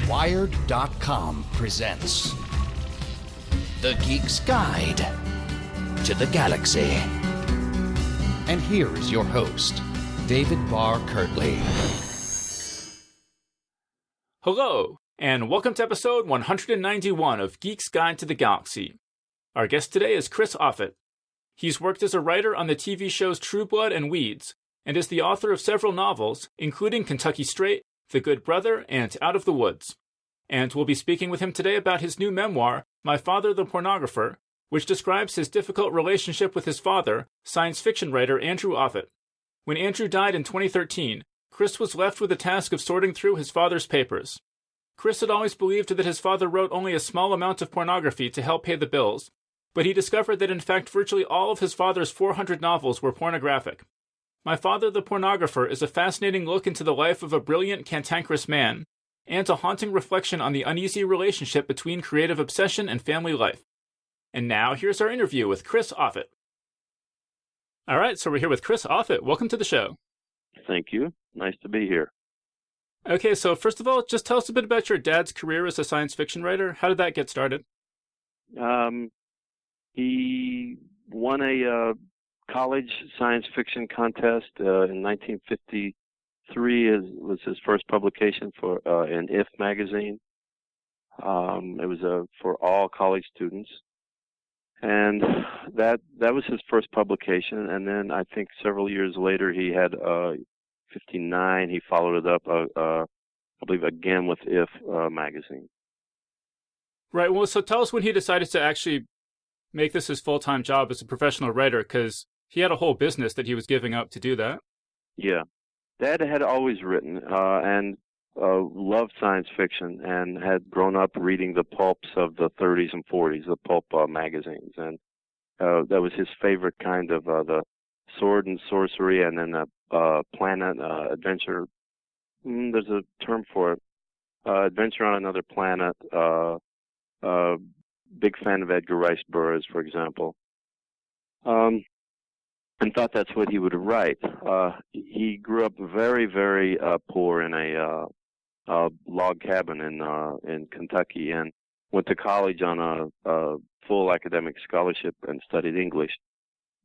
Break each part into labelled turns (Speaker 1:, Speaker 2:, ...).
Speaker 1: Wired.com presents The Geek's Guide to the Galaxy. And here is your host, David Barr Kirtley.
Speaker 2: Hello, and welcome to episode 191 of Geek's Guide to the Galaxy. Our guest today is Chris Offutt. He's worked as a writer on the TV shows True Blood and Weeds, and is the author of several novels, including Kentucky Straight, The Good Brother, and Out of the Woods. And we'll be speaking with him today about his new memoir, My Father the Pornographer, which describes his difficult relationship with his father, science fiction writer Andrew Offutt. When Andrew died in 2013, Chris was left with the task of sorting through his father's papers. Chris had always believed that his father wrote only a small amount of pornography to help pay the bills, but he discovered that in fact virtually all of his father's 400 novels were pornographic. My Father the Pornographer is a fascinating look into the life of a brilliant, cantankerous man, and a haunting reflection on the uneasy relationship between creative obsession and family life. And now, here's our interview with Chris Offutt. All right, so we're here with Chris Offutt. Welcome to the show.
Speaker 3: Thank you. Nice to be here.
Speaker 2: Okay, so first of all, just tell us a bit about your dad's career as a science fiction writer. How did that get started?
Speaker 3: He won a college science fiction contest in 1953. Was his first publication for in If magazine. It was for all college students, and that was his first publication. And then I think several years later, he had 59. He followed it up, I believe, again with If magazine.
Speaker 2: Right. Well, so tell us when he decided to actually make this his full-time job as a professional writer, because he had a whole business that he was giving up to do that.
Speaker 3: Yeah. Dad had always written and loved science fiction and had grown up reading the pulps of the 30s and 40s, the pulp magazines. And that was his favorite kind of the sword and sorcery, and then planet adventure. There's a term for it. Adventure on Another Planet. Big fan of Edgar Rice Burroughs, for example. And thought that's what he would write. He grew up very, very poor in a log cabin in Kentucky, and went to college on a full academic scholarship and studied English.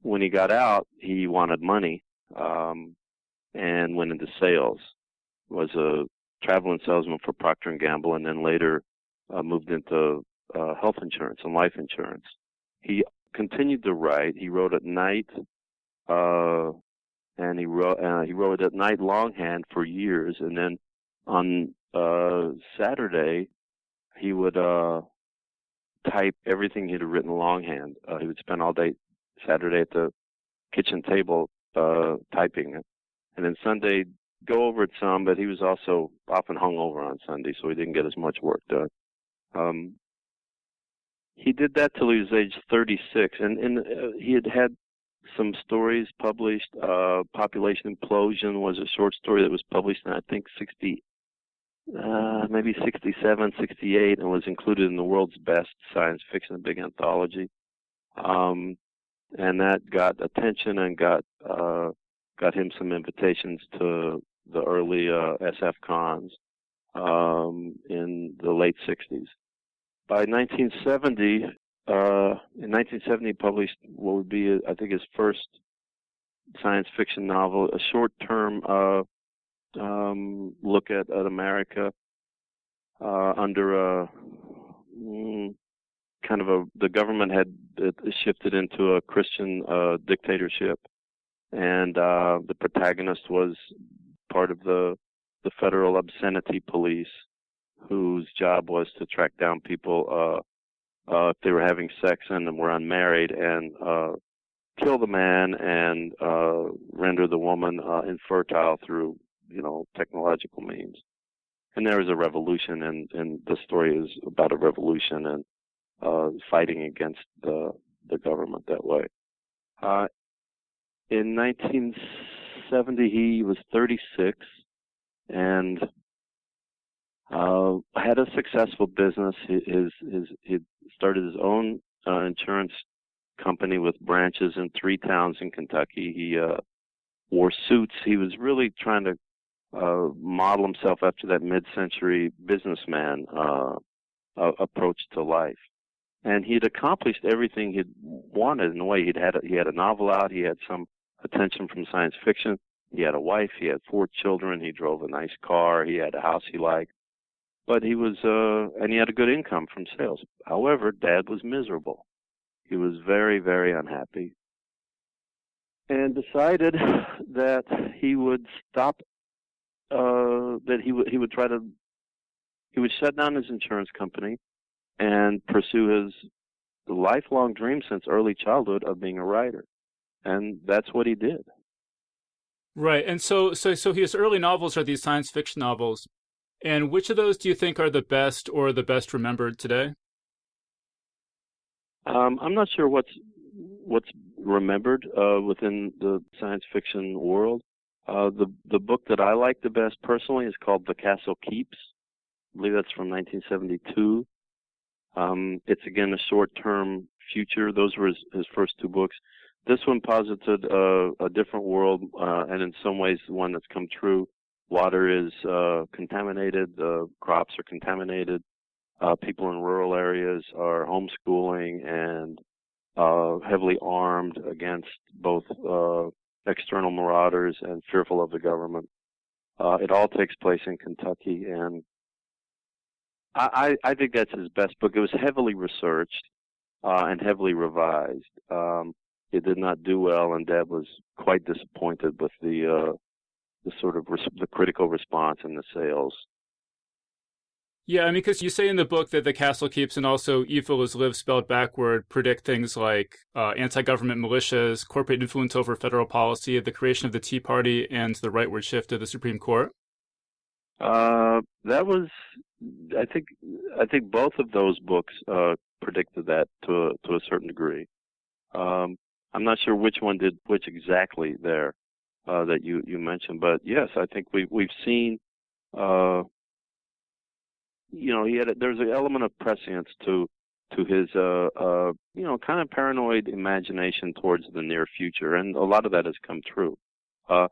Speaker 3: When he got out, he wanted money and went into sales. Was a traveling salesman for Procter & Gamble, and then later moved into health insurance and life insurance. He continued to write. He wrote at night. And he wrote at night longhand for years, and then on Saturday he would type everything he'd written longhand. He would spend all day Saturday at the kitchen table typing it, and then Sunday go over it some. But he was also often hungover on Sunday, so he didn't get as much work done. He did that till he was age 36, and he had some stories published. Population Implosion was a short story that was published in, I think, maybe 67, 68, and was included in the World's Best Science Fiction, a big anthology. And that got attention and got him some invitations to the early SF cons in the late 60s. By 1970, he published what would be, I think, his first science fiction novel, a short-term look at America under a kind of the government had shifted into a Christian dictatorship, and the protagonist was part of the federal obscenity police, whose job was to track down people if they were having sex and were unmarried, and kill the man and render the woman infertile through, technological means. And there was a revolution, and the story is about a revolution and fighting against the government that way. In 1970, he was 36 and had a successful business. He started his own insurance company with branches in 3 towns in Kentucky. He wore suits. He was really trying to model himself after that mid-century businessman approach to life. And he'd accomplished everything he'd wanted in a way. He had a novel out. He had some attention from science fiction. He had a wife. He had 4 children. He drove a nice car. He had a house he liked. But he was, and he had a good income from sales. However, Dad was miserable. He was very, very unhappy, and decided that he would stop. That he would shut down his insurance company and pursue his lifelong dream since early childhood of being a writer, and that's what he did.
Speaker 2: Right, and so his early novels are these science fiction novels, and which of those do you think are the best or the best remembered today?
Speaker 3: I'm not sure what's remembered within the science fiction world. The book that I like the best personally is called The Castle Keeps. I believe that's from 1972. It's again a short-term future. Those were his first 2 books. This one posited a different world, and in some ways one that's come true. Water is contaminated. The crops are contaminated. People in rural areas are homeschooling and heavily armed against both external marauders and fearful of the government. It all takes place in Kentucky, and I think that's his best book. It was heavily researched and heavily revised. It did not do well, and Dad was quite disappointed with the sort of the critical response and the sales.
Speaker 2: Yeah, I mean, because you say in the book that The Castle Keeps and also Evil is Live spelled backward predict things like anti-government militias, corporate influence over federal policy, the creation of the Tea Party, and the rightward shift of the Supreme Court.
Speaker 3: That was, I think both of those books predicted that to a certain degree. I'm not sure which one did which exactly there that you mentioned, but yes, I think we've seen. There's an element of prescience to his kind of paranoid imagination towards the near future, and a lot of that has come true. I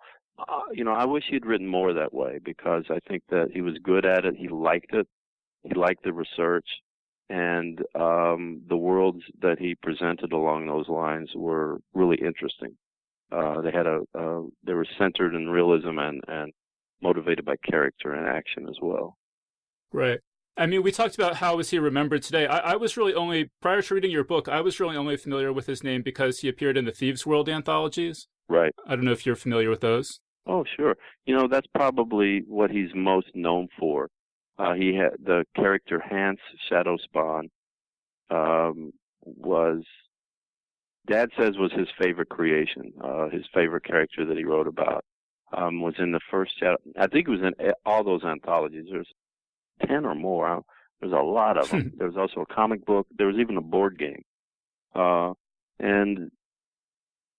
Speaker 3: wish he'd written more that way, because I think that he was good at it. He liked it. He liked the research, and the worlds that he presented along those lines were really interesting. They were centered in realism and motivated by character and action as well.
Speaker 2: Right. I mean, we talked about how was he remembered today. I was really only, prior to reading your book, I was really only familiar with his name because he appeared in the Thieves' World anthologies.
Speaker 3: Right.
Speaker 2: I don't know if you're familiar with those.
Speaker 3: Oh, sure. That's probably what he's most known for. He had the character Hans Shadowspawn was, Dad says, was his favorite creation. His favorite character that he wrote about was in the first Shadow. I think it was in all those anthologies. There's 10 or more. There's a lot of them. There was also a comic book. There was even a board game. And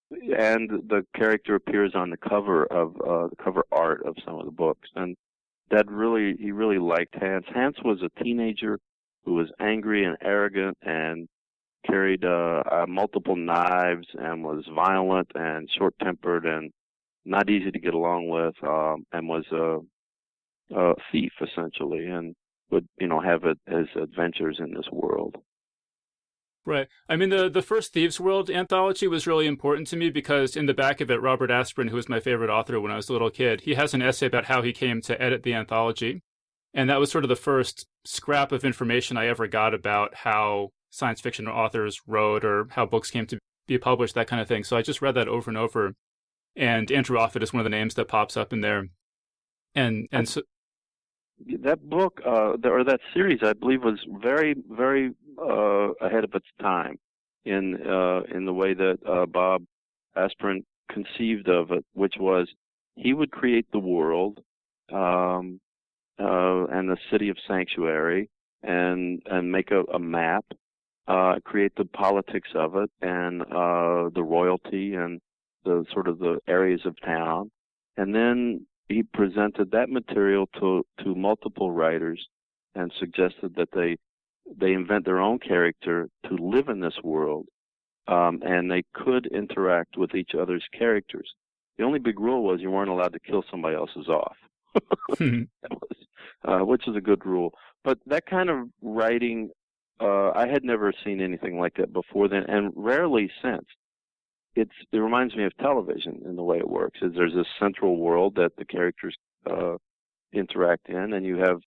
Speaker 3: the character appears on the cover of the cover art of some of the books. And he really liked Hans. Hans was a teenager who was angry and arrogant and carried multiple knives and was violent and short-tempered and not easy to get along with, and was a thief essentially, and would have his adventures in this world.
Speaker 2: Right. I mean, the first Thieves' World anthology was really important to me because in the back of it, Robert Asprin, who was my favorite author when I was a little kid, he has an essay about how he came to edit the anthology. And that was sort of the first scrap of information I ever got about how science fiction authors wrote or how books came to be published, that kind of thing. So I just read that over and over. And Andrew Offutt is one of the names that pops up in there. And so
Speaker 3: that book, or that series, I believe, was very, very ahead of its time in the way that Bob Asprin conceived of it, which was he would create the world and the city of Sanctuary and make a map, create the politics of it and the royalty and the sort of the areas of town, and then he presented that material to multiple writers and suggested that they invent their own character to live in this world, and they could interact with each other's characters. The only big rule was you weren't allowed to kill somebody else's off. That was, which is a good rule. But that kind of writing, I had never seen anything like that before then, and rarely since. It reminds me of television in the way it works. Is there's this central world that the characters interact in, and you have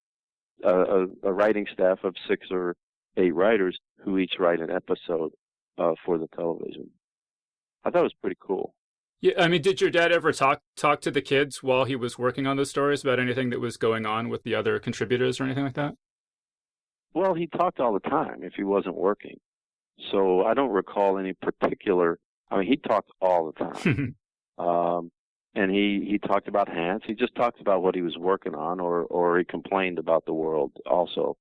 Speaker 3: a writing staff of 6 or 8 writers who each write an episode for the television. I thought it was pretty cool.
Speaker 2: Yeah, I mean, did your dad ever talk to the kids while he was working on those stories about anything that was going on with the other contributors or anything like that?
Speaker 3: Well, he talked all the time if he wasn't working. So I don't recall any particular. I mean, he talked all the time. And he talked about Hans. He just talked about what he was working on, or he complained about the world also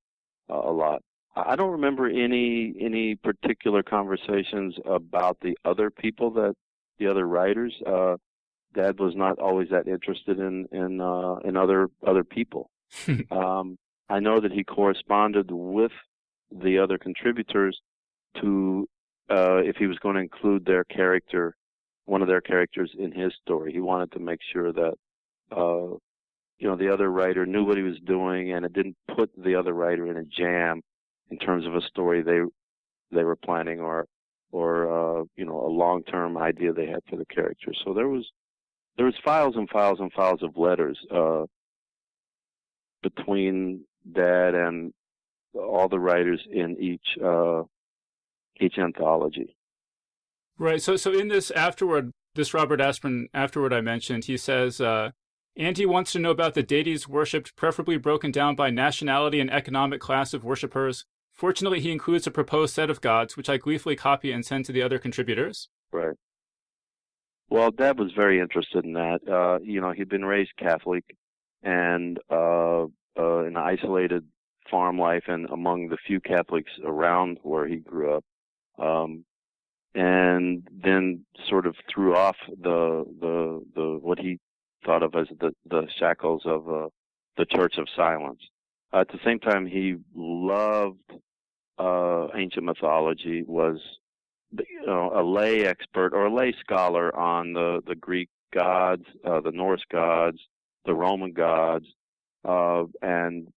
Speaker 3: a lot. I don't remember any particular conversations about the other people, that the other writers. Dad was not always that interested in other people. I know that he corresponded with the other contributors to if he was going to include one of their characters in his story. He wanted to make sure that the other writer knew what he was doing, and it didn't put the other writer in a jam in terms of a story they were planning, or a long-term idea they had for the character. So there was files and files and files of letters between Dad and all the writers in each anthology.
Speaker 2: Right. So in this Robert Asprin afterward I mentioned, he says, Andy wants to know about the deities worshipped, preferably broken down by nationality and economic class of worshippers. Fortunately, he includes a proposed set of gods, which I gleefully copy and send to the other contributors.
Speaker 3: Right. Well, Dad was very interested in that. He'd been raised Catholic and in isolated farm life and among the few Catholics around where he grew up. And then sort of threw off the what he thought of as the shackles of the Church of Silence. At the same time, he loved ancient mythology, was a lay expert or a lay scholar on the Greek gods, the Norse gods, the Roman gods, and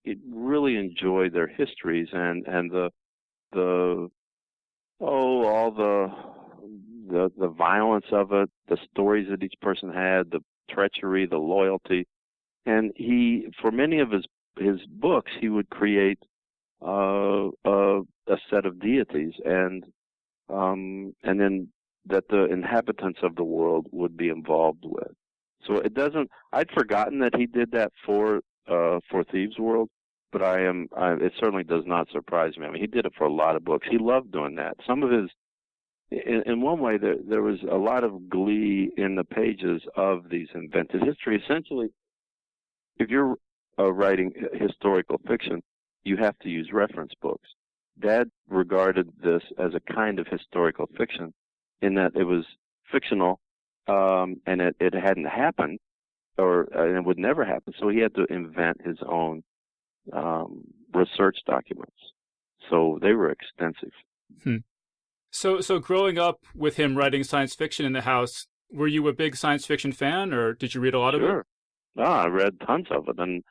Speaker 3: he really enjoyed their histories and all the violence of it, the stories that each person had, the treachery, the loyalty. And he, for many of his books, he would create a set of deities, and then that the inhabitants of the world would be involved with. So I'd forgotten that he did that for Thieves' World, but it certainly does not surprise me. I mean, he did it for a lot of books. He loved doing that. Some of his, in one way, there was a lot of glee in the pages of these invented history. Essentially, if you're writing historical fiction, you have to use reference books. Dad regarded this as a kind of historical fiction in that it was fictional, and it hadn't happened, and it would never happen. So he had to invent his own research documents. So they were extensive.
Speaker 2: So growing up with him writing science fiction in the house, were you a big science fiction fan, or did you read a lot of it?
Speaker 3: Sure. I read tons of it, and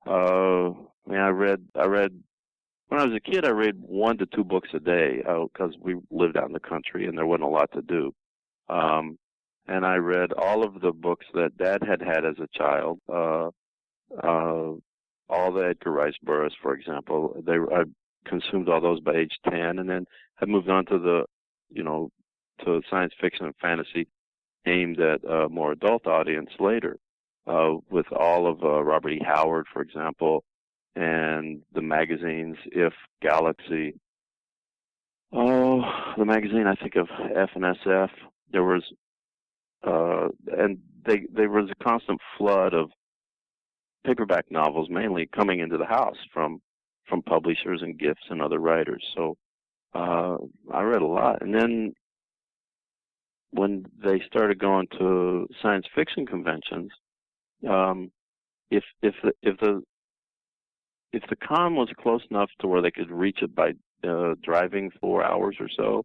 Speaker 3: I read when I was a kid. I read 1 to 2 books a day because we lived out in the country and there wasn't a lot to do. And I read all of the books that Dad had as a child. All the Edgar Rice Burroughs, for example. I consumed all those by age 10, and then I moved on to to science fiction and fantasy aimed at a more adult audience later, with all of Robert E. Howard, for example, and the magazines, If, Galaxy. The magazine, I think of F and SF. There was, and there was a constant flood of paperback novels, mainly coming into the house from publishers and gifts and other writers. So I read a lot. And then when they started going to science fiction conventions, if the con was close enough to where they could reach it by driving 4 hours or so,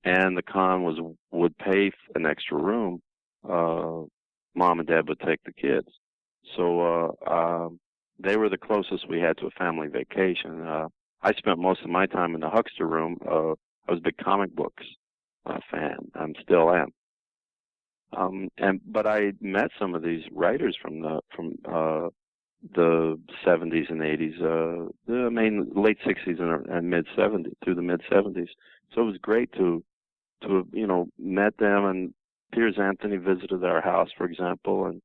Speaker 3: and the con would pay an extra room, Mom and Dad would take the kids. So they were the closest we had to a family vacation. I spent most of my time in the huckster room. I was a big comic books fan. I still am. But I met some of these writers from the 70s and 80s, late 60s and mid 70s through the mid 70s. So it was great to have, met them. And Piers Anthony visited our house, for example, and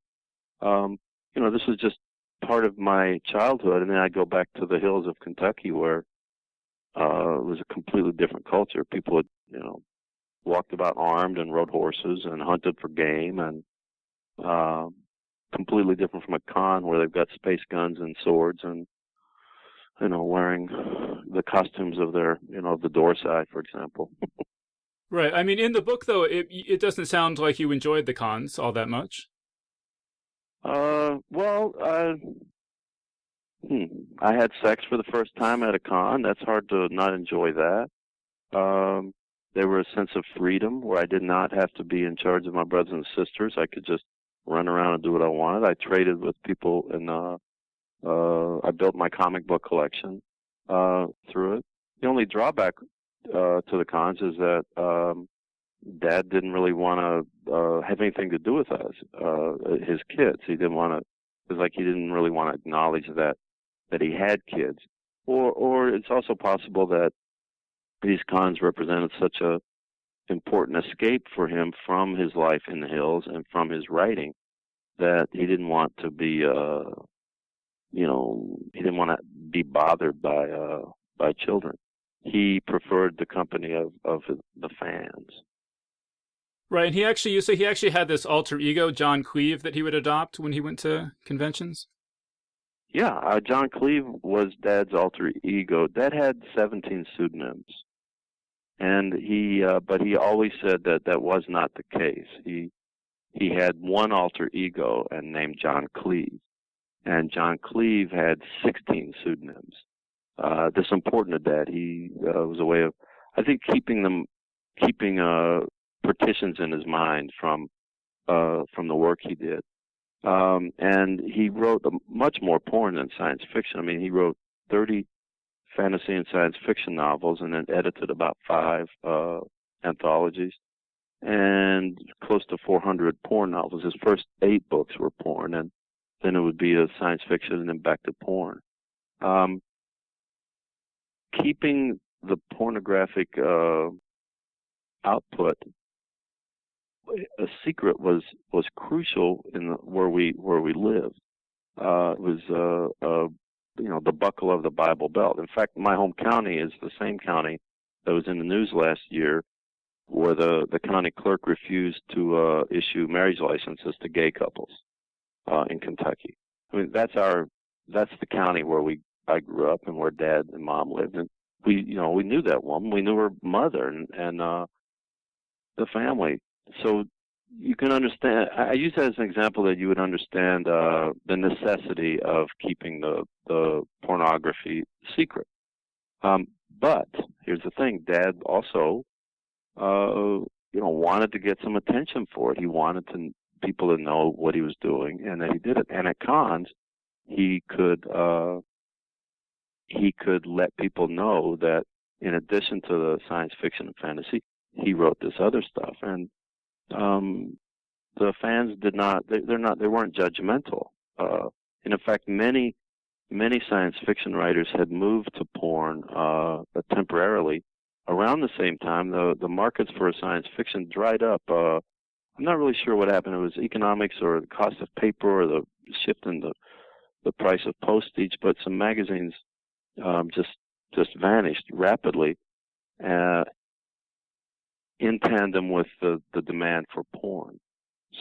Speaker 3: this was just part of my childhood. And then I go back to the hills of Kentucky, where it was a completely different culture. People had, walked about armed and rode horses and hunted for game, and completely different from a con where they've got space guns and swords and, wearing the costumes of their, of the Dorsai, for example.
Speaker 2: Right. I mean, in the book, though, it doesn't sound like you enjoyed the cons all that much.
Speaker 3: I had sex for the first time at a con. That's hard to not enjoy that. There was a sense of freedom where I did not have to be in charge of my brothers and sisters. I could just run around and do what I wanted. I traded with people, and I built my comic book collection through it. The only drawback to the cons is that Dad didn't really want to have anything to do with us, his kids. He didn't want to. It was like he didn't really want to acknowledge that he had kids. Or it's also possible that these cons represented such a important escape for him from his life in the hills and from his writing that he didn't want to be, he didn't want to be bothered by children. He preferred the company of the fans.
Speaker 2: Right, and you say he actually had this alter ego, John Cleave, that he would adopt when he went to conventions?
Speaker 3: Yeah, John Cleave was Dad's alter ego. Dad had 17 pseudonyms, and but he always said that was not the case. He had one alter ego and named John Cleave, and John Cleave had 16 pseudonyms. This is important to Dad. He was a way of, I think, keeping partitions in his mind from the work he did. And he wrote much more porn than science fiction. I mean, he wrote 30 fantasy and science fiction novels and then edited about 5 anthologies and close to 400 porn novels. His first 8 books were porn, and then it would be a science fiction and then back to porn. Keeping the pornographic output a secret was crucial in where we lived. It was the buckle of the Bible Belt. In fact, my home county is the same county that was in the news last year, where the county clerk refused to issue marriage licenses to gay couples in Kentucky. I mean, that's the county where I grew up and where Dad and Mom lived, and we knew that woman. We knew her mother and the family. So you can understand. I use that as an example that you would understand the necessity of keeping the pornography secret. But here's the thing: Dad also, wanted to get some attention for it. He wanted people to know what he was doing, and that he did it. And at cons, he could let people know that in addition to the science fiction and fantasy, he wrote this other stuff. And the fans they weren't judgmental. And in fact, many science fiction writers had moved to porn temporarily around the same time. The markets for science fiction dried up. I'm not really sure what happened. It was economics or the cost of paper or the shift in the price of postage, but some magazines just vanished rapidly in tandem with the demand for porn.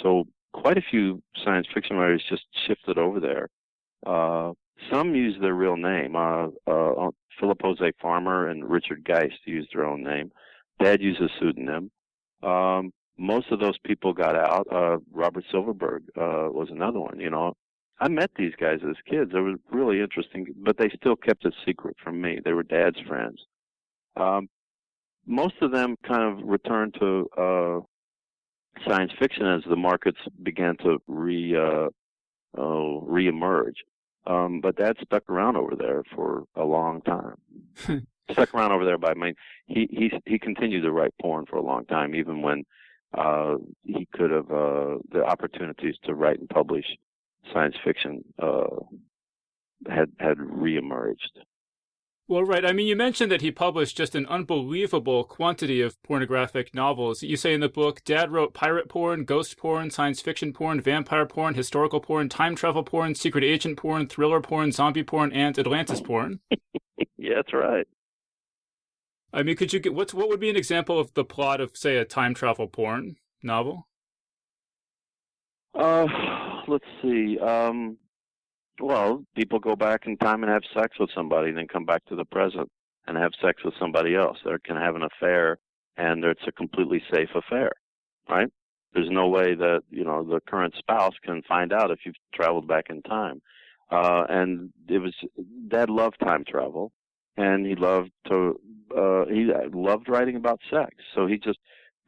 Speaker 3: So quite a few science fiction writers just shifted over there. Some used their real name. Philip Jose Farmer and Richard Geist used their own name. Dad used a pseudonym. Most of those people got out. Robert Silverberg was another one. I met these guys as kids. They were really interesting, but they still kept it secret from me. They were Dad's friends. Most of them kind of returned to science fiction as the markets began to reemerge. But Dad stuck around over there for a long time. Stuck around over there by, I mean, he continued to write porn for a long time, even when he could have the opportunities to write and publish science fiction had reemerged.
Speaker 2: Well, right. I mean, you mentioned that he published just an unbelievable quantity of pornographic novels. You say in the book, Dad wrote pirate porn, ghost porn, science fiction porn, vampire porn, historical porn, time travel porn, secret agent porn, thriller porn, zombie porn, and Atlantis porn.
Speaker 3: Yeah, that's right.
Speaker 2: I mean, could you get what would be an example of the plot of, say, a time travel porn novel?
Speaker 3: Let's see. Well, people go back in time and have sex with somebody, and then come back to the present and have sex with somebody else. They can have an affair, and it's a completely safe affair, right? There's no way that, the current spouse can find out if you've traveled back in time. And Dad loved time travel, and he loved writing about sex. So he just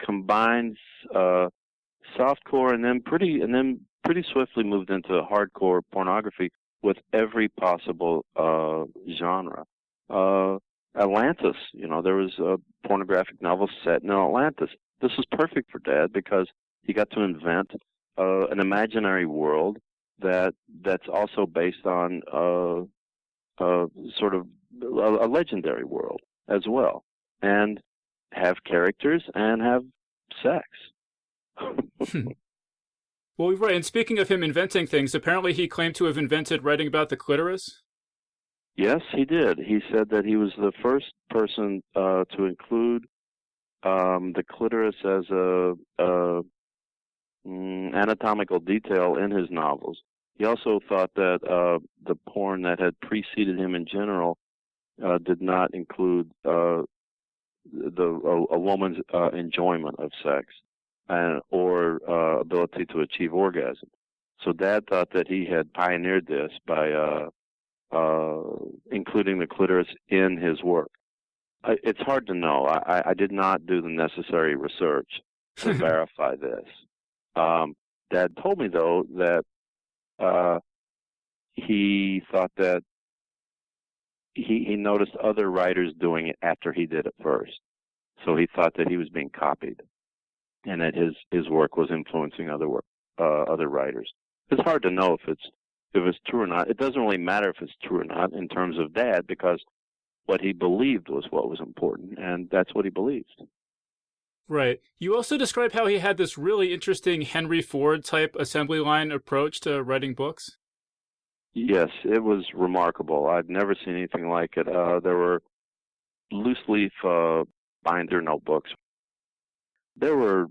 Speaker 3: combines softcore and then pretty swiftly moved into hardcore pornography with every possible genre. Atlantis, there was a pornographic novel set in Atlantis. This was perfect for Dad because he got to invent an imaginary world that's also based on sort of a legendary world as well, and have characters and have sex.
Speaker 2: Well, right. And speaking of him inventing things, apparently he claimed to have invented writing about the clitoris.
Speaker 3: Yes, he did. He said that he was the first person to include the clitoris as a anatomical detail in his novels. He also thought that the porn that had preceded him in general did not include a woman's enjoyment of sex or ability to achieve orgasm. So Dad thought that he had pioneered this by including the clitoris in his work. It's hard to know. I did not do the necessary research to verify this. Dad told me, though, that he thought that he noticed other writers doing it after he did it first. So he thought that he was being copied, and that his work was influencing other writers. It's hard to know if it's true or not. It doesn't really matter if it's true or not in terms of Dad, because what he believed was what was important, and that's what he believed.
Speaker 2: Right. You also describe how he had this really interesting Henry Ford type assembly line approach to writing books.
Speaker 3: Yes, it was remarkable. I've never seen anything like it. There were loose leaf binder notebooks. There were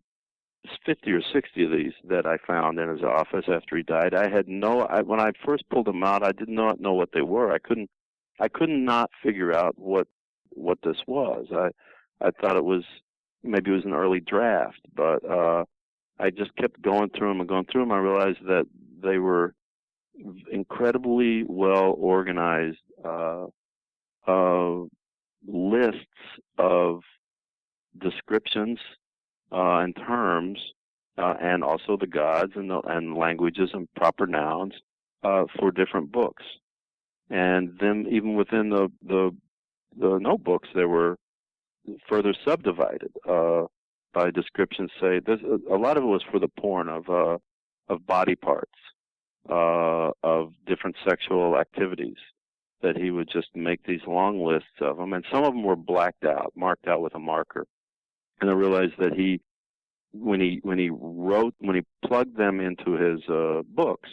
Speaker 3: 50 or 60 of these that I found in his office after he died. When I first pulled them out, I did not know what they were. I couldn't not figure out what this was. I thought maybe it was an early draft, but I just kept going through them. I realized that they were incredibly well organized lists of descriptions and terms, and also the gods and languages and proper nouns for different books. And then even within the notebooks, they were further subdivided by descriptions. Say a lot of it was for the porn of body parts, of different sexual activities, that he would just make these long lists of them, and some of them were marked out with a marker. And I realized that when he plugged them into his books,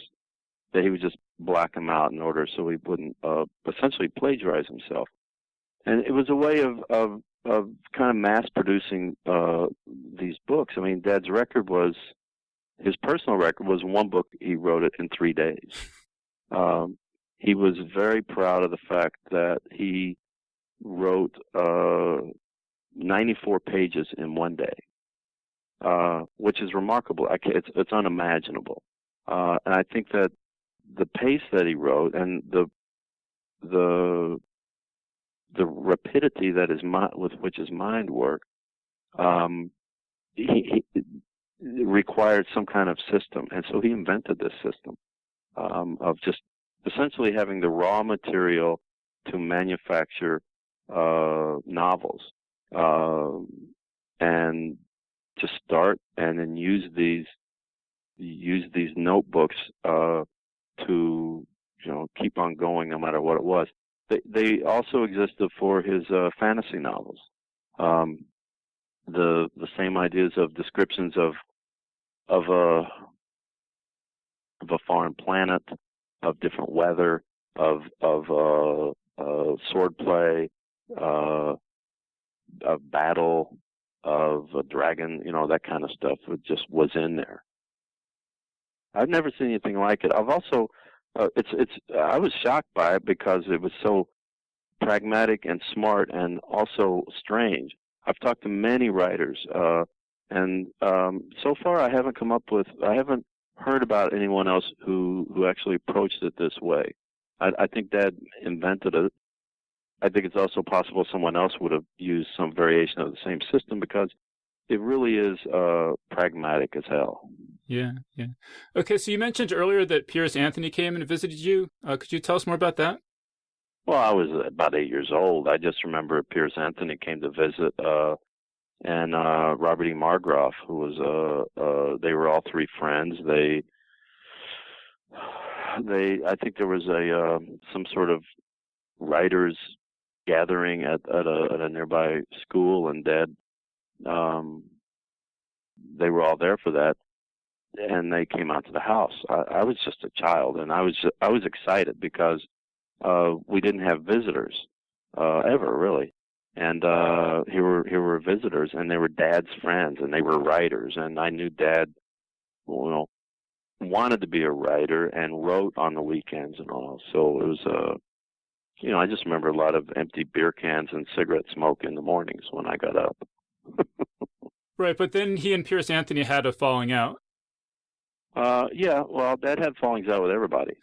Speaker 3: that he would just black them out in order so he wouldn't essentially plagiarize himself. And it was a way of kind of mass producing these books. I mean, Dad's his personal record was one book. He wrote it in 3 days. He was very proud of the fact that he wrote 94 pages in 1 day, which is remarkable. It's unimaginable. And I think that the pace that he wrote and the rapidity that with which his mind worked, he required some kind of system, and so he invented this system. of just essentially having the raw material to manufacture novels, and to start and then use these notebooks to keep on going no matter what it was. They also existed for his fantasy novels. The same ideas of descriptions of a foreign planet, of different weather, of swordplay, of battle, of a dragon, that kind of stuff. It just was in there. I've never seen anything like it. I've also, I was shocked by it because it was so pragmatic and smart and also strange. I've talked to many writers, and so far I haven't heard about anyone else who actually approached it this way. I think Dad invented it. I think it's also possible someone else would have used some variation of the same system, because it really is pragmatic as hell.
Speaker 2: Yeah. Okay, so you mentioned earlier that Piers Anthony came and visited you. Could you tell us more about that?
Speaker 3: Well, I was about 8 years old. I just remember Piers Anthony came to visit, and Robert E. Margroff, who was they were all three friends. I think there was some sort of writers gathering at a nearby school, and Dad, they were all there for that, and they came out to the house. I was just a child, and I was excited because we didn't have visitors ever, really. And here were visitors, and they were Dad's friends, and they were writers. And I knew Dad, wanted to be a writer and wrote on the weekends and all. So it was, I just remember a lot of empty beer cans and cigarette smoke in the mornings when I got up.
Speaker 2: Right, but then he and Piers Anthony had a falling out.
Speaker 3: Yeah, well, Dad had fallings out with everybody,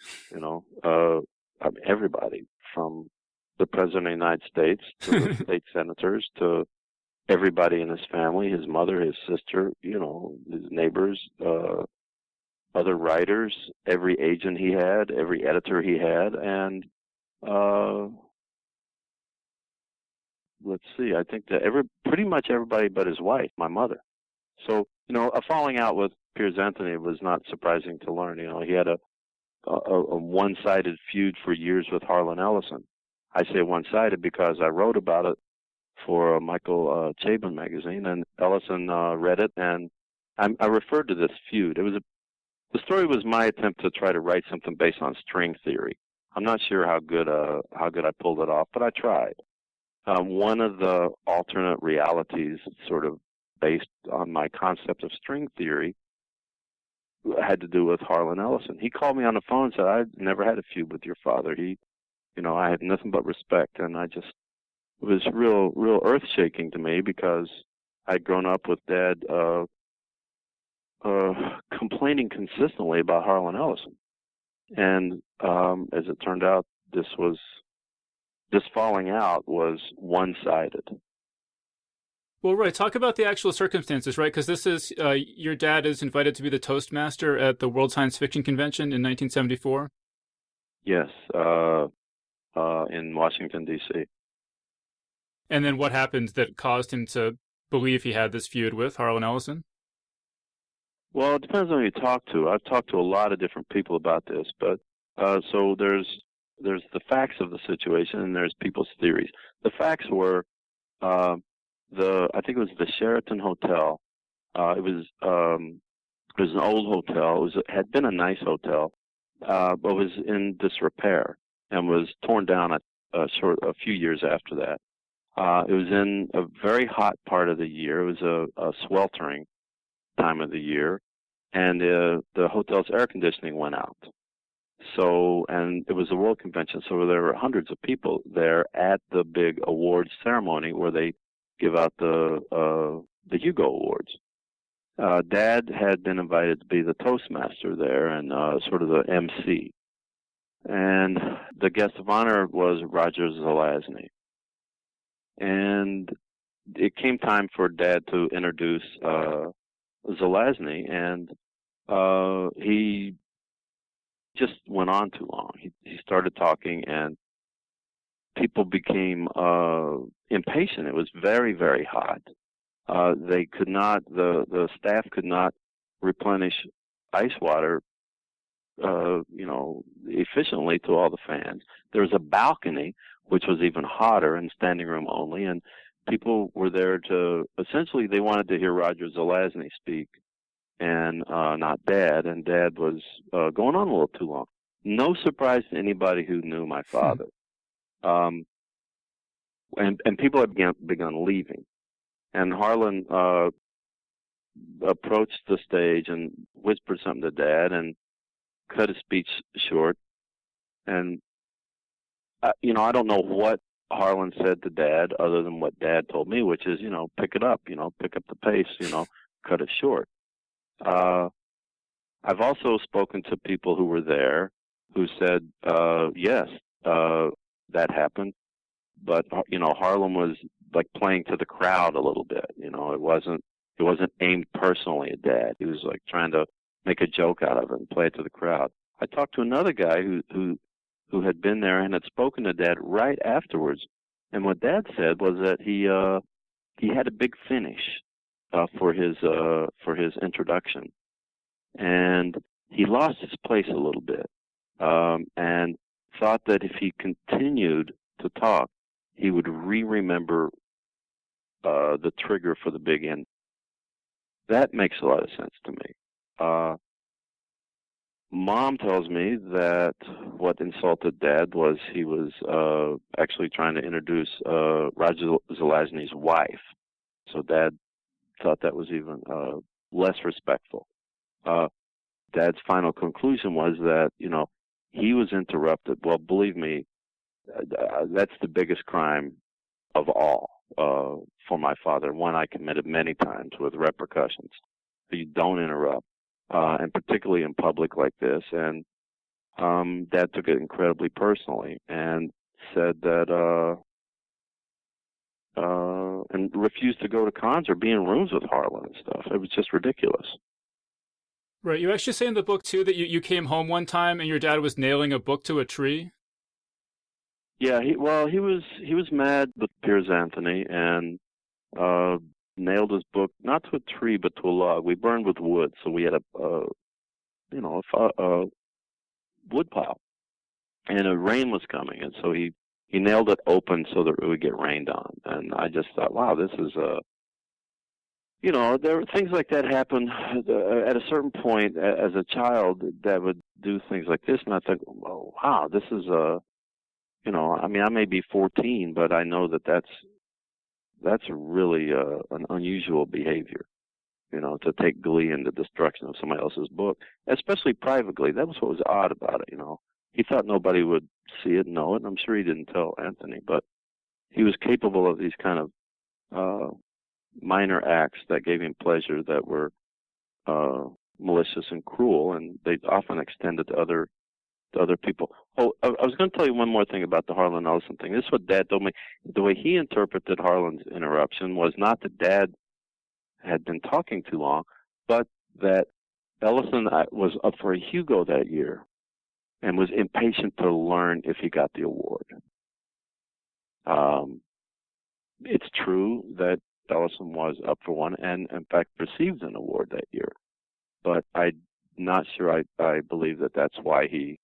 Speaker 3: everybody, from the President of the United States to the state senators to everybody in his family, his mother, his sister, his neighbors, other writers, every agent he had, every editor he had, and let's see, I think that pretty much everybody but his wife, my mother. So, a falling out with Piers Anthony was not surprising to learn. He had a one-sided feud for years with Harlan Ellison. I say one-sided because I wrote about it for Michael Chabon magazine, and Ellison read it, and I referred to this feud. The story was my attempt to try to write something based on string theory. I'm not sure how good I pulled it off, but I tried. One of the alternate realities, sort of based on my concept of string theory, had to do with Harlan Ellison. He called me on the phone and said, "I've never had a feud with your father. I had nothing but respect." And it was real earth-shaking to me, because I'd grown up with Dad complaining consistently about Harlan Ellison. And as it turned out, this falling out was one-sided.
Speaker 2: Well, right. Talk about the actual circumstances, right? Because this is, your dad is invited to be the Toastmaster at the World Science Fiction Convention in 1974.
Speaker 3: Yes, in Washington, D.C.
Speaker 2: And then what happened that caused him to believe he had this feud with Harlan Ellison?
Speaker 3: Well, it depends on who you talk to. I've talked to a lot of different people about this, but so there's the facts of the situation, and there's people's theories. The facts were I think it was the Sheraton Hotel. It was an old hotel. It had been a nice hotel, but was in disrepair and was torn down a few years after that. It was in a very hot part of the year. It was a sweltering time of the year, and the hotel's air conditioning went out. So, and it was a World Convention, so there were hundreds of people there at the big awards ceremony where they give out the Hugo Awards. Dad had been invited to be the Toastmaster there and sort of the MC. And the guest of honor was Roger Zelazny. And it came time for Dad to introduce Zelazny, and he just went on too long. He started talking, and people became impatient. It was very, very hot. They could not, the staff could not replenish ice water, efficiently to all the fans. There was a balcony, which was even hotter and standing room only, and people were there to, essentially, they wanted to hear Roger Zelazny speak, and not Dad, and Dad was going on a little too long. No surprise to anybody who knew my father. And people had begun leaving. And Harlan approached the stage and whispered something to Dad and cut his speech short. And, I don't know what Harlan said to Dad other than what Dad told me, which is, pick it up, pick up the pace, cut it short. I've also spoken to people who were there who said, yes, that happened. But, Harlan was like playing to the crowd a little bit. It wasn't aimed personally at Dad. He was like trying to make a joke out of it and play it to the crowd. I talked to another guy who had been there and had spoken to Dad right afterwards. And what Dad said was that he had a big finish for his introduction, and he lost his place a little bit, and thought that if he continued to talk, he would remember the trigger for the big end. That makes a lot of sense to me. Mom tells me that what insulted Dad was he was actually trying to introduce Roger Zelazny's wife. So Dad thought that was even less respectful. Dad's final conclusion was that, he was interrupted. Well, believe me, that's the biggest crime of all for my father, one I committed many times with repercussions. You don't interrupt. And particularly in public like this. And Dad took it incredibly personally and said that, and refused to go to cons or be in rooms with Harlan and stuff. It was just ridiculous.
Speaker 2: Right. You actually say in the book, too, that you came home one time and your dad was nailing a book to a tree.
Speaker 3: Yeah, he was mad with Piers Anthony and nailed his book not to a tree but to a log. We burned with wood, so we had a wood pile, and a rain was coming, and so he nailed it open so that it would get rained on. And I just thought, wow, this is there were things like that happen at a certain point as a child that would do things like this, and I think, oh, wow, this is I may be 14, but I know that's really an unusual behavior, to take glee in the destruction of somebody else's book, especially privately. That was what was odd about it, He thought nobody would see it and know it, and I'm sure he didn't tell Anthony, but he was capable of these kind of minor acts that gave him pleasure that were malicious and cruel, and they often extended to other people. Oh, I was going to tell you one more thing about the Harlan Ellison thing. This is what Dad told me. The way he interpreted Harlan's interruption was not that Dad had been talking too long, but that Ellison was up for a Hugo that year and was impatient to learn if he got the award. It's true that Ellison was up for one and, in fact, received an award that year. But I'm not sure I believe that that's why he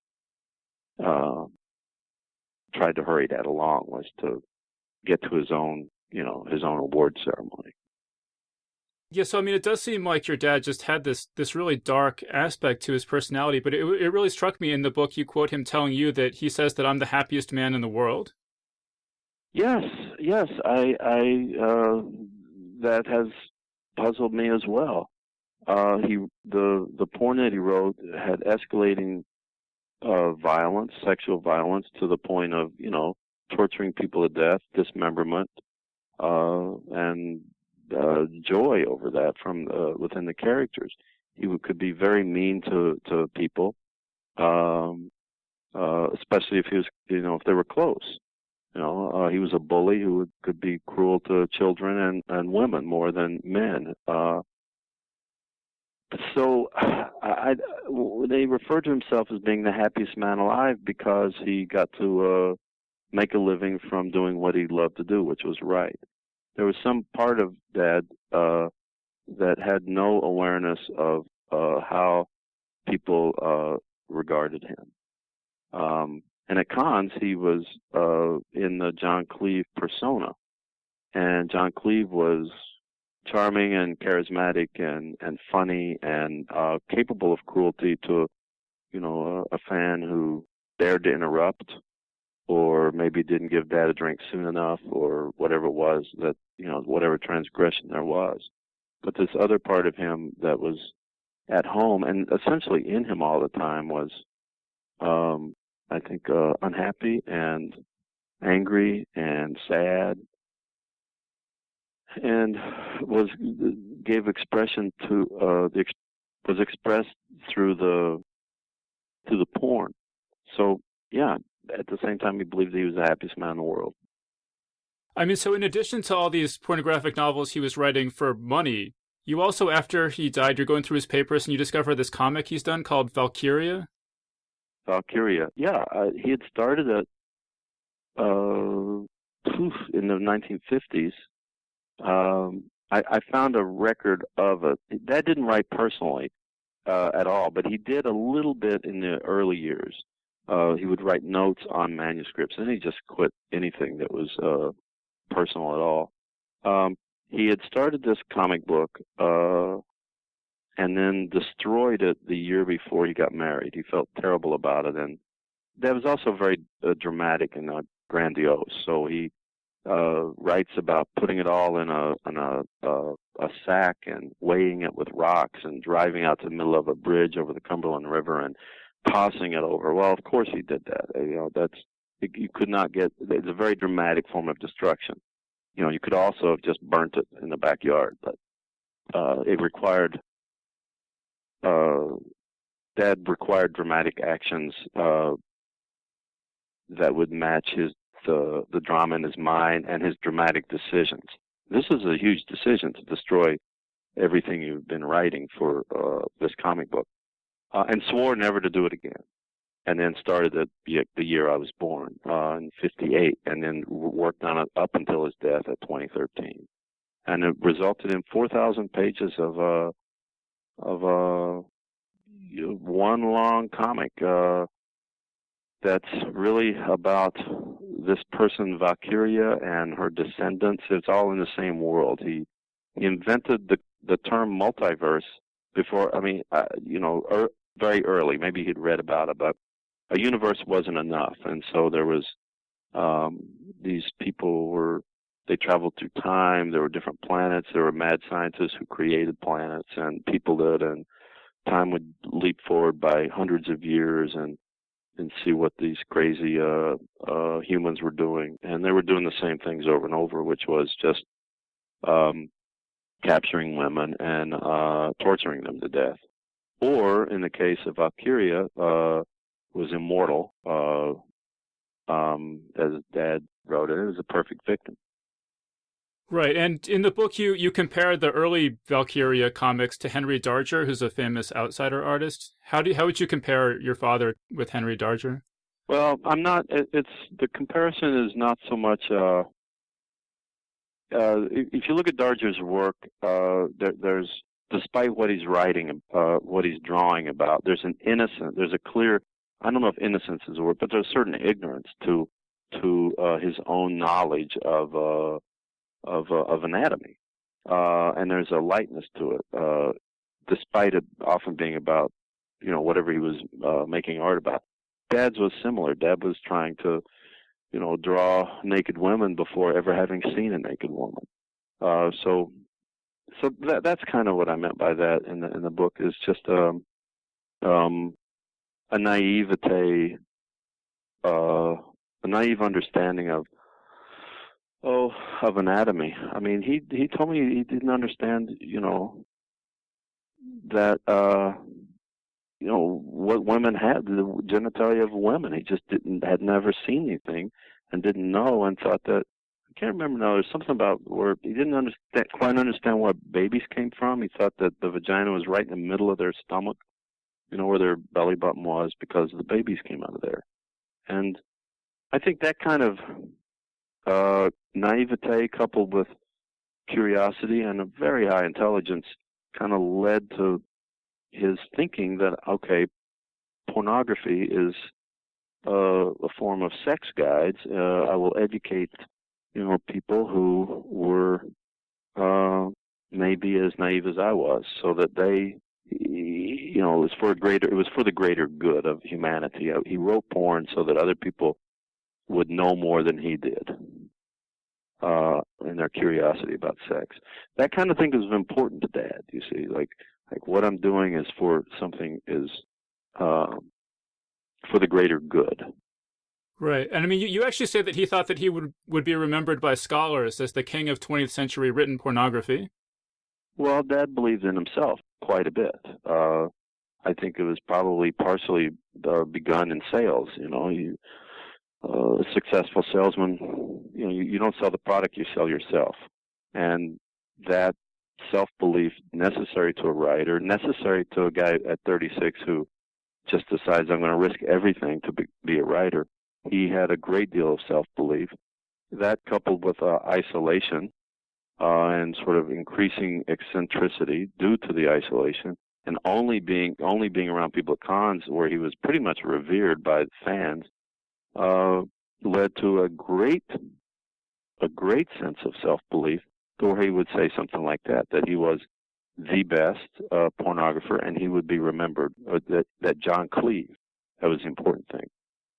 Speaker 3: tried to hurry that along, was to get to his own award ceremony.
Speaker 2: Yeah, so it does seem like your dad just had this really dark aspect to his personality, but it really struck me in the book. You quote him telling you that he says that I'm the happiest man in the world.
Speaker 3: Yes, I that has puzzled me as well. The porn that he wrote had escalating violence, sexual violence, to the point of torturing people to death, dismemberment, and joy over that from within the characters. He could be very mean to people, especially if he was, if they were close. He was a bully who could be cruel to children and women more than men. So they referred to himself as being the happiest man alive because he got to make a living from doing what he loved to do, which was write. There was some part of Dad that had no awareness of how people regarded him. And at cons, he was in the John Cleese persona. And John Cleese was charming and charismatic and funny and capable of cruelty to, a fan who dared to interrupt or maybe didn't give Dad a drink soon enough or whatever it was that, whatever transgression there was. But this other part of him that was at home and essentially in him all the time was, I think, unhappy and angry and sad, and gave expression to was expressed through the porn. So yeah, at the same time, he believed he was the happiest man in the world.
Speaker 2: I mean, so in addition to all these pornographic novels he was writing for money, you also, after he died, you're going through his papers and you discover this comic he's done called Valkyria.
Speaker 3: Valkyria, yeah. He had started it in the 1950s. I found a record of it. Dad didn't write personally at all, but he did a little bit in the early years. He would write notes on manuscripts, and he just quit anything that was personal at all. He had started this comic book and then destroyed it the year before he got married. He felt terrible about it, and that was also very dramatic and grandiose. So he writes about putting it all in a sack and weighing it with rocks and driving out to the middle of a bridge over the Cumberland River and tossing it over. Well, of course he did that. You could not get. It's a very dramatic form of destruction. You could also have just burnt it in the backyard, but it required. Dad required dramatic actions that would match the drama in his mind and his dramatic decisions. This is a huge decision to destroy everything you've been writing for this comic book, and swore never to do it again. And then started the year I was born, in 1958, and then worked on it up until his death at 2013. And it resulted in 4,000 pages of one long comic that's really about this person, Valkyria, and her descendants. It's all in the same world. He invented the term multiverse before, very early. Maybe he'd read about it, but a universe wasn't enough. And so there was, these people they traveled through time. There were different planets. There were mad scientists who created planets, and people did, and time would leap forward by hundreds of years and see what these crazy humans were doing. And they were doing the same things over and over, which was just capturing women and torturing them to death. Or, in the case of Valkyria, was immortal, as Dad wrote it. It was a perfect victim.
Speaker 2: Right, and in the book you compare the early Valkyria comics to Henry Darger, who's a famous outsider artist. How would you compare your father with Henry Darger?
Speaker 3: Well, I'm not. The comparison is not so much. If you look at Darger's work, there's, despite what he's writing, what he's drawing about, there's a clear. I don't know if innocence is a word, but there's a certain ignorance to his own knowledge of anatomy, and there's a lightness to it, despite it often being about whatever he was making art about. Dad's was similar. Dad was trying to draw naked women before ever having seen a naked woman. So that's kind of what I meant by that in the book, is just a naivete, a naive understanding of anatomy. I mean, he told me he didn't understand, that, what women had, the genitalia of women. He just had never seen anything and didn't know, and thought that can't remember now. There's something about where he didn't quite understand where babies came from. He thought that the vagina was right in the middle of their stomach, where their belly button was, because the babies came out of there. And I think that kind of naivete coupled with curiosity and a very high intelligence kind of led to his thinking that, okay, pornography is a form of sex guides. I will educate, people who were maybe as naive as I was, so that they, it was for the greater good of humanity. He wrote porn so that other people would know more than he did, in their curiosity about sex. That kind of thing is important to Dad. You see, like what I'm doing is for the greater good.
Speaker 2: Right. And I mean, you actually say that he thought that he would be remembered by scholars as the king of 20th century written pornography. Well,
Speaker 3: Dad believed in himself quite a bit. I think it was probably partially begun in sales. A successful salesman, you don't sell the product, you sell yourself. And that self-belief necessary to a writer, necessary to a guy at 36 who just decides, I'm going to risk everything to be a writer. He had a great deal of self-belief. That coupled with isolation and sort of increasing eccentricity due to the isolation, and only being around people at cons where he was pretty much revered by fans, led to a great sense of self-belief, to where he would say something like that he was the best pornographer, and he would be remembered, or that John Cleave, that was the important thing.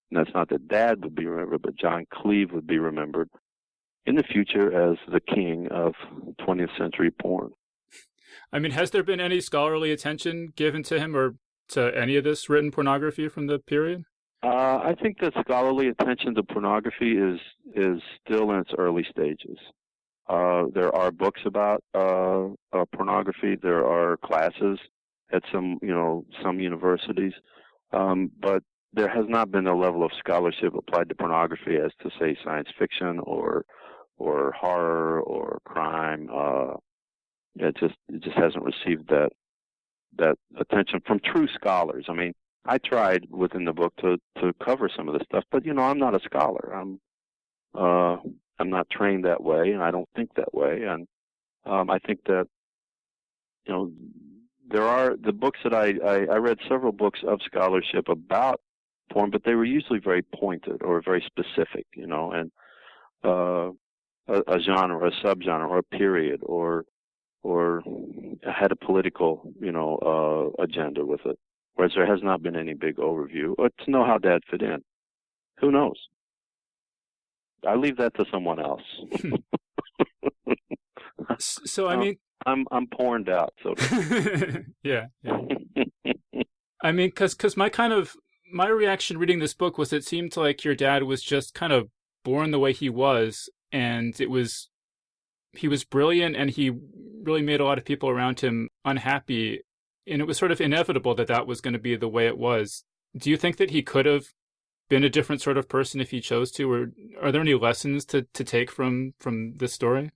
Speaker 3: And that's not that Dad would be remembered, but John Cleave would be remembered in the future as the king of 20th century porn.
Speaker 2: I mean, has there been any scholarly attention given to him or to any of this written pornography from the period?
Speaker 3: I think that scholarly attention to pornography is still in its early stages. There are books about pornography. There are classes at some universities, but there has not been a level of scholarship applied to pornography as to, say, science fiction or horror or crime. It just hasn't received that attention from true scholars. I mean, I tried within the book to cover some of this stuff, but I'm not a scholar. I'm not trained that way, and I don't think that way. And I think that there are the books that I read several books of scholarship about porn, but they were usually very pointed or very specific, and a genre, a subgenre, or a period, or had a political agenda with it. Whereas there has not been any big overview, or to know how Dad fit in. Who knows? I leave that to someone else.
Speaker 2: So I mean,
Speaker 3: I'm porned out. So
Speaker 2: yeah. I mean, because my reaction reading this book was it seemed like your dad was just kind of born the way he was, and he was brilliant, and he really made a lot of people around him unhappy, and it was sort of inevitable that was going to be the way it was. Do you think that he could have been a different sort of person if he chose to, or are there any lessons to take from this story?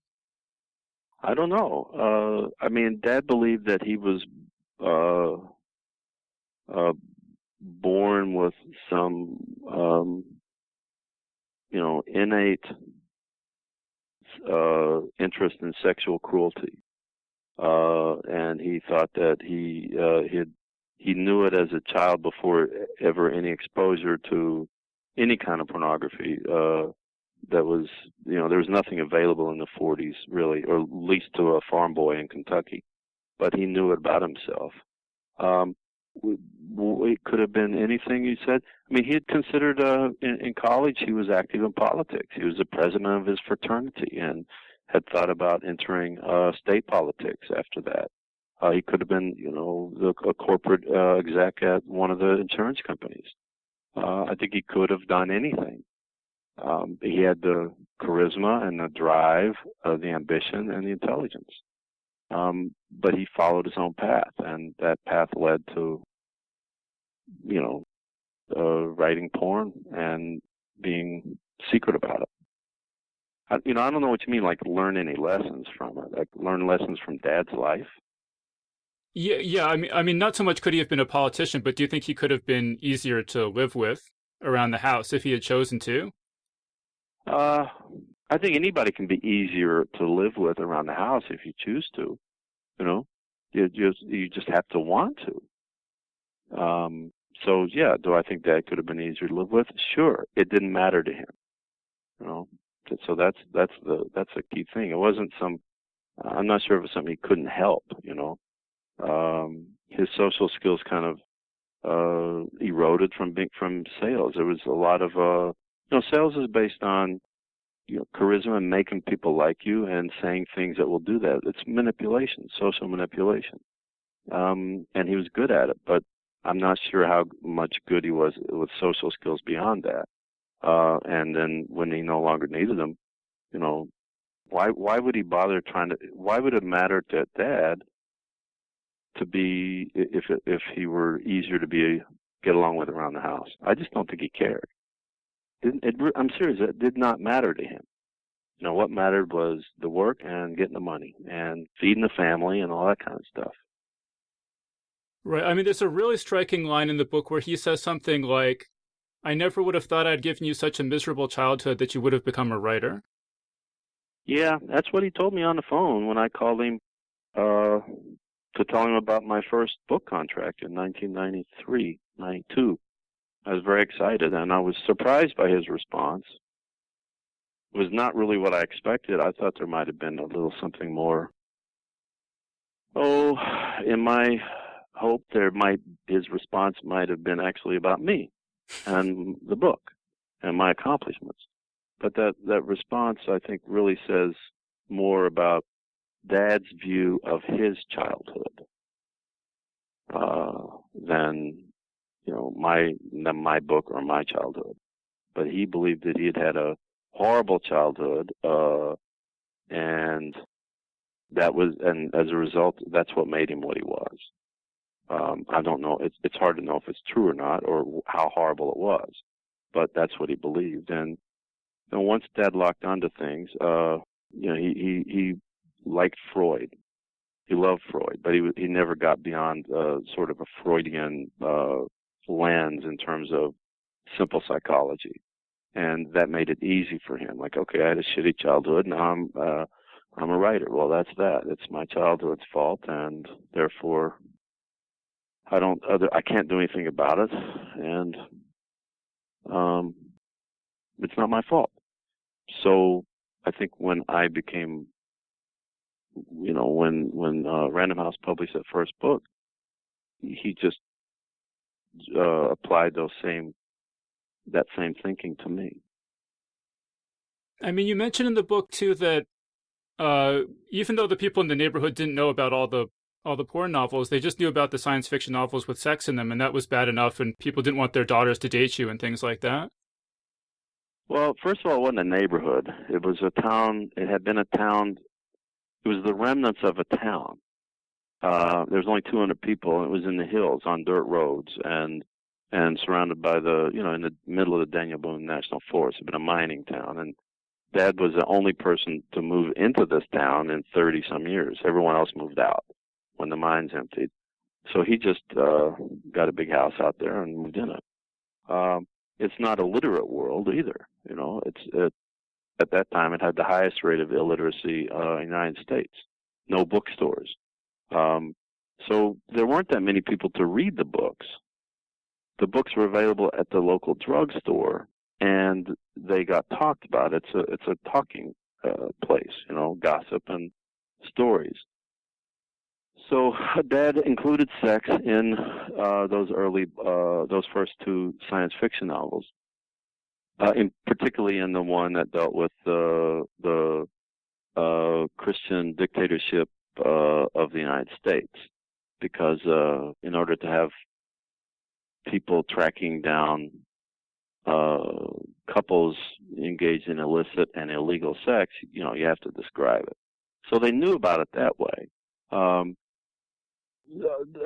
Speaker 3: I don't know. I mean, Dad believed that he was born with some, innate interest in sexual cruelty, and he thought that he knew it as a child before ever any exposure to any kind of pornography. That was, there was nothing available in the 40s, really, or at least to a farm boy in Kentucky. But he knew it about himself. It could have been anything you said. I mean, he had considered, in college, he was active in politics. He was the president of his fraternity and had thought about entering state politics after that. He could have been, a corporate exec at one of the insurance companies. I think he could have done anything. He had the charisma and the drive, the ambition and the intelligence. But he followed his own path, and that path led to, writing porn and being secret about it. I don't know what you mean, like learn any lessons from it, like learn lessons from Dad's life.
Speaker 2: Yeah. I mean, not so much could he have been a politician, but do you think he could have been easier to live with around the house if he had chosen to?
Speaker 3: I think anybody can be easier to live with around the house if you choose to. You know, you just have to want to. So yeah, do I think Dad could have been easier to live with? Sure, it didn't matter to him. You know, so that's a key thing. It wasn't some. I'm not sure if it was something he couldn't help. You know, his social skills kind of eroded from sales. There was a lot of sales is based on charisma and making people like you and saying things that will do that. It's manipulation, social manipulation. And he was good at it, but I'm not sure how much good he was with social skills beyond that. And then when he no longer needed them, why would he bother why would it matter to Dad to be, if he were easier to get along with around the house? I just don't think he cared. I'm serious, it did not matter to him. What mattered was the work and getting the money and feeding the family and all that kind of stuff.
Speaker 2: Right. I mean, there's a really striking line in the book where he says something like, "I never would have thought I'd given you such a miserable childhood that you would have become a writer."
Speaker 3: Yeah, that's what he told me on the phone when I called him to tell him about my first book contract in 1993, 92. I was very excited, and I was surprised by his response. It was not really what I expected. I thought there might have been a little something more. In my hope, his response might have been actually about me and the book and my accomplishments. But that response, I think, really says more about Dad's view of his childhood than my book or my childhood. But he believed that he had a horrible childhood, and as a result, that's what made him what he was. I don't know. It's hard to know if it's true or not, or how horrible it was, but that's what he believed. And once Dad locked onto things, he liked Freud. He loved Freud, but he never got beyond sort of a Freudian lens in terms of simple psychology, and that made it easy for him. Like, okay, I had a shitty childhood, now I'm a writer. Well, that's that. It's my childhood's fault, and therefore I can't do anything about it, and it's not my fault. So I think when I became, when Random House published that first book, he just applied that same thinking to me.
Speaker 2: I mean, you mentioned in the book too that even though the people in the neighborhood didn't know about all the porn novels, they just knew about the science fiction novels with sex in them, and that was bad enough, and people didn't want their daughters to date you and things like that.
Speaker 3: Well, first of all, it wasn't a neighborhood. It was a town. It had been a town. It was the remnants of a town. There was only 200 people, and it was in the hills on dirt roads and surrounded by in the middle of the Daniel Boone National Forest. It had been a mining town, and Dad was the only person to move into this town in 30-some years. Everyone else moved out when the mines emptied. So he just got a big house out there and moved in it. It's not a literate world either. At that time, it had the highest rate of illiteracy in the United States. No bookstores. So there weren't that many people to read the books. The books were available at the local drugstore, and they got talked about. It's a talking place, gossip and stories. So Dad included sex in those first two science fiction novels, particularly in the one that dealt with the Christian dictatorship of the United States, because in order to have people tracking down couples engaged in illicit and illegal sex, you have to describe it. So they knew about it that way.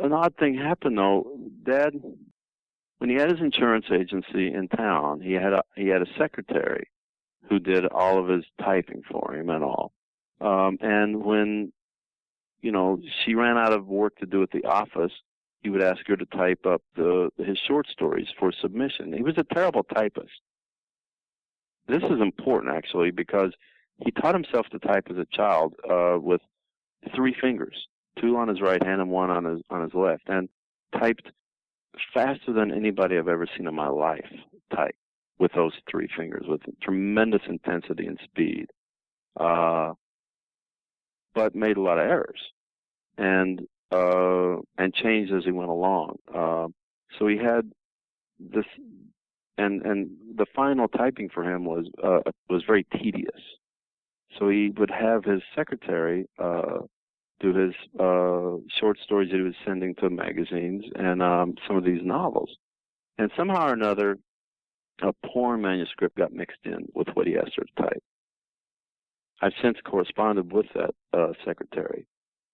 Speaker 3: An odd thing happened though. Dad, when he had his insurance agency in town, he had a secretary who did all of his typing for him and all. And when, she ran out of work to do at the office, he would ask her to type up his short stories for submission. He was a terrible typist. This is important, actually, because he taught himself to type as a child with 3 fingers, 2 on his right hand and 1 on his left, and typed faster than anybody I've ever seen in my life type with those 3 fingers, with tremendous intensity and speed, but made a lot of errors and changed as he went along. So he had this, and the final typing for him was very tedious. So he would have his secretary do his short stories that he was sending to magazines and some of these novels. And somehow or another, a porn manuscript got mixed in with what he asked her to type. I've since corresponded with that secretary,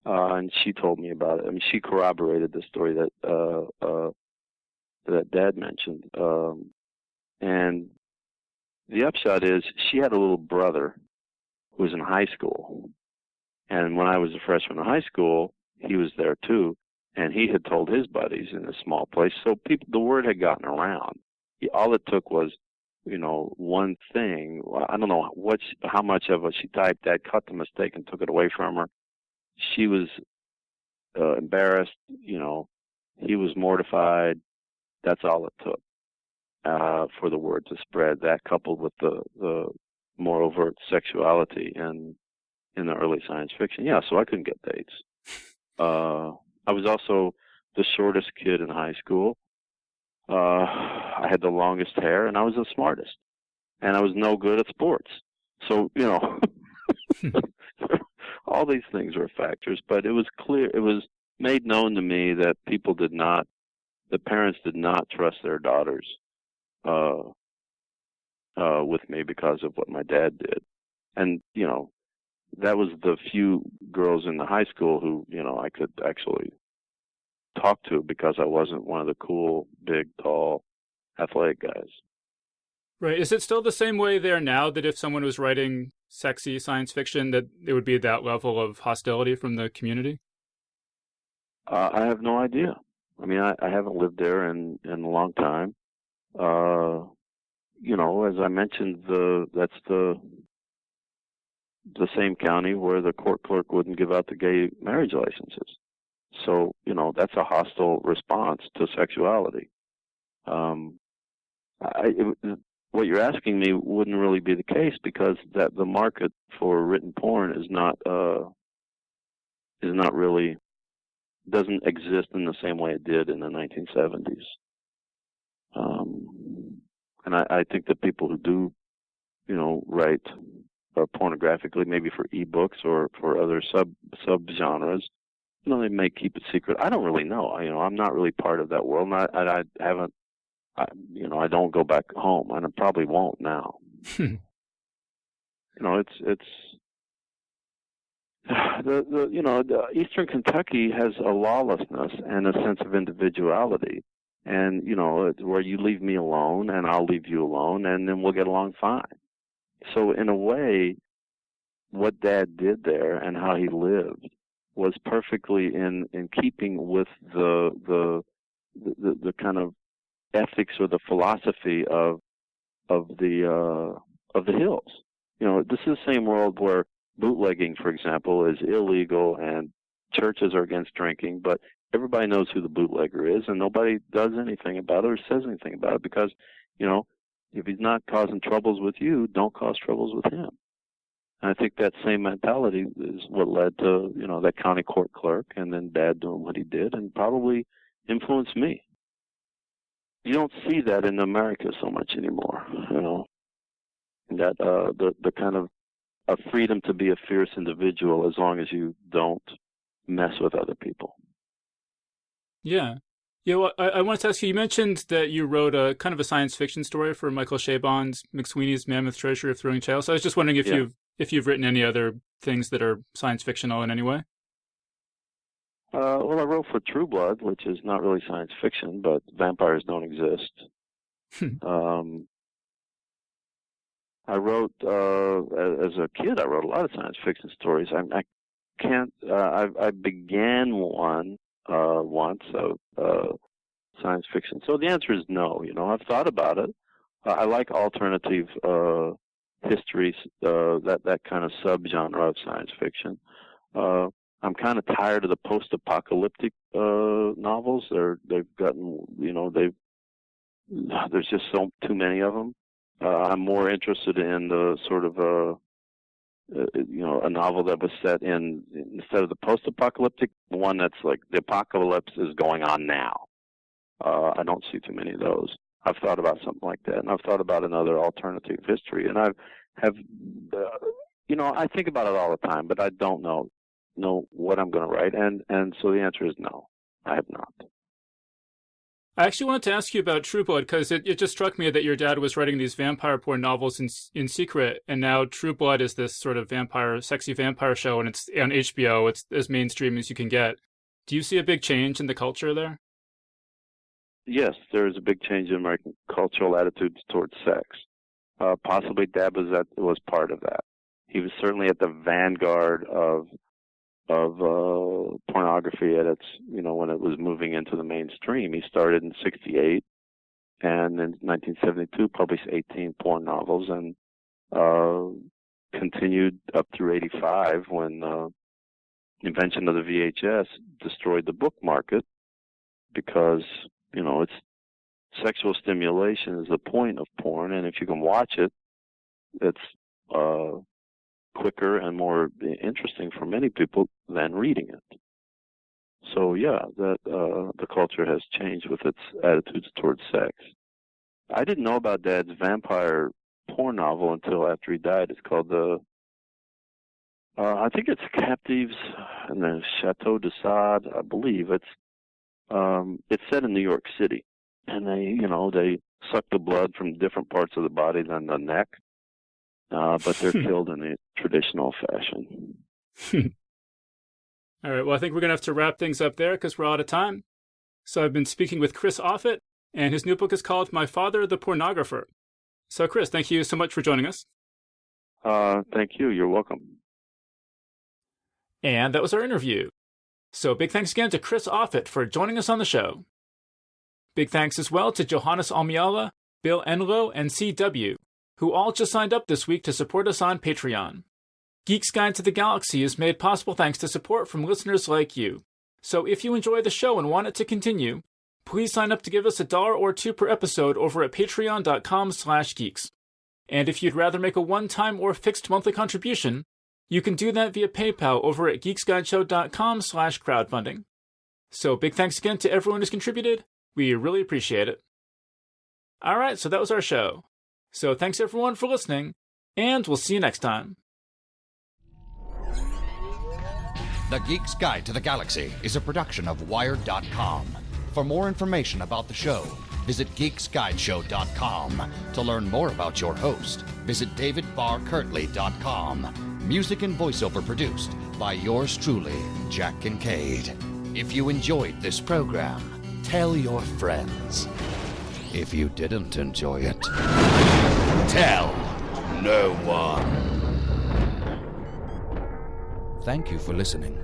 Speaker 3: and she told me about it. I mean, she corroborated the story that Dad mentioned. And the upshot is she had a little brother who was in high school. And when I was a freshman in high school, he was there too. And he had told his buddies in a small place. So the word had gotten around. All it took was, one thing. I don't know how much of it she typed. Dad cut the mistake and took it away from her. She was embarrassed. He was mortified. That's all it took for the word to spread. That coupled with the more overt sexuality in the early science fiction. Yeah, so I couldn't get dates. I was also the shortest kid in high school. I had the longest hair, and I was the smartest. And I was no good at sports. So, all these things were factors. But it was clear, it was made known to me that the parents did not trust their daughters with me because of what my dad did. And, that was the few girls in the high school who, I could actually talk to because I wasn't one of the cool, big, tall, athletic guys.
Speaker 2: Right. Is it still the same way there now that if someone was writing sexy science fiction that it would be that level of hostility from the community?
Speaker 3: I have no idea. I mean, I haven't lived there in a long time. As I mentioned, that's the same county where the court clerk wouldn't give out the gay marriage licenses. So, that's a hostile response to sexuality. What you're asking me wouldn't really be the case because the market for written porn is not really, doesn't exist in the same way it did in the 1970s. And I think that people who do, write pornographically, maybe for ebooks or for other sub-genres, they may keep it secret. I don't really know. I'm not really part of that world, and I haven't, I don't go back home, and I probably won't now. It's the Eastern Kentucky has a lawlessness and a sense of individuality, and where you leave me alone and I'll leave you alone, and then we'll get along fine. So in a way, what Dad did there and how he lived was perfectly in keeping with the kind of ethics or the philosophy of the hills. This is the same world where bootlegging, for example, is illegal and churches are against drinking, but everybody knows who the bootlegger is and nobody does anything about it or says anything about it because, if he's not causing troubles with you, don't cause troubles with him. And I think that same mentality is what led to, that county court clerk and then Dad doing what he did and probably influenced me. You don't see that in America so much anymore, that the kind of a freedom to be a fierce individual as long as you don't mess with other people.
Speaker 2: Yeah. Yeah, well, I wanted to ask you, you mentioned that you wrote a kind of a science fiction story for Michael Chabon's McSweeney's Mammoth Treasure of Thrilling Tales. So I was just wondering if you've written any other things that are science fictional in any way?
Speaker 3: Well, I wrote for True Blood, which is not really science fiction, but vampires don't exist. I wrote as a kid. I wrote a lot of science fiction stories. I can't. I began one once of science fiction. So the answer is no. I've thought about it. I like alternative histories, that kind of subgenre of science fiction. I'm kind of tired of the post-apocalyptic novels. They've gotten, there's just too many of them. I'm more interested in the sort of a novel that was set in, instead of the post-apocalyptic, one that's like the apocalypse is going on now. I don't see too many of those. I've thought about something like that, and I've thought about another alternative history, and I think about it all the time, but I don't know what I'm going to write, and so the answer is no, I have not.
Speaker 2: I actually wanted to ask you about True Blood, because it just struck me that your dad was writing these vampire porn novels in secret, and now True Blood is this sort of sexy vampire show, and it's on HBO. It's as mainstream as you can get. Do you see a big change in the culture there?
Speaker 3: Yes, there is a big change in American cultural attitudes towards sex. Possibly Dad was part of that. He was certainly at the vanguard of pornography at its, when it was moving into the mainstream. He started in 1968, and in 1972 published 18 porn novels, and continued up through 1985 when invention of the VHS destroyed the book market, because it's sexual stimulation is the point of porn, and if you can watch it, it's quicker and more interesting for many people than reading it. So yeah, that the culture has changed with its attitudes towards sex. I didn't know about Dad's vampire porn novel until after he died. It's called I think it's Captives in the Chateau de Sade, I believe. It's set in New York City, and they suck the blood from different parts of the body than the neck, but they're killed in the traditional fashion.
Speaker 2: All right, well, I think we're going to have to wrap things up there because we're out of time. So I've been speaking with Chris Offutt, and his new book is called My Father, the Pornographer. So Chris, thank you so much for joining us.
Speaker 3: Thank you. You're welcome.
Speaker 2: And that was our interview. So big thanks again to Chris Offutt for joining us on the show. Big thanks as well to Johannes Almiala, Bill Enlow, and CW, who all just signed up this week to support us on Patreon. Geek's Guide to the Galaxy is made possible thanks to support from listeners like you. So if you enjoy the show and want it to continue, please sign up to give us $1 or $2 per episode over at patreon.com/geeks. And if you'd rather make a one-time or fixed monthly contribution, you can do that via PayPal over at geeksguideshow.com/crowdfunding. So big thanks again to everyone who's contributed. We really appreciate it. All right, so that was our show. So thanks everyone for listening, and we'll see you next time.
Speaker 1: The Geek's Guide to the Galaxy is a production of Wired.com. For more information about the show, visit geeksguideshow.com. To learn more about your host, visit davidbarrkirtley.com. Music and voiceover produced by yours truly, Jack Kincaid. If you enjoyed this program, tell your friends. If you didn't enjoy it, tell no one. Thank you for listening.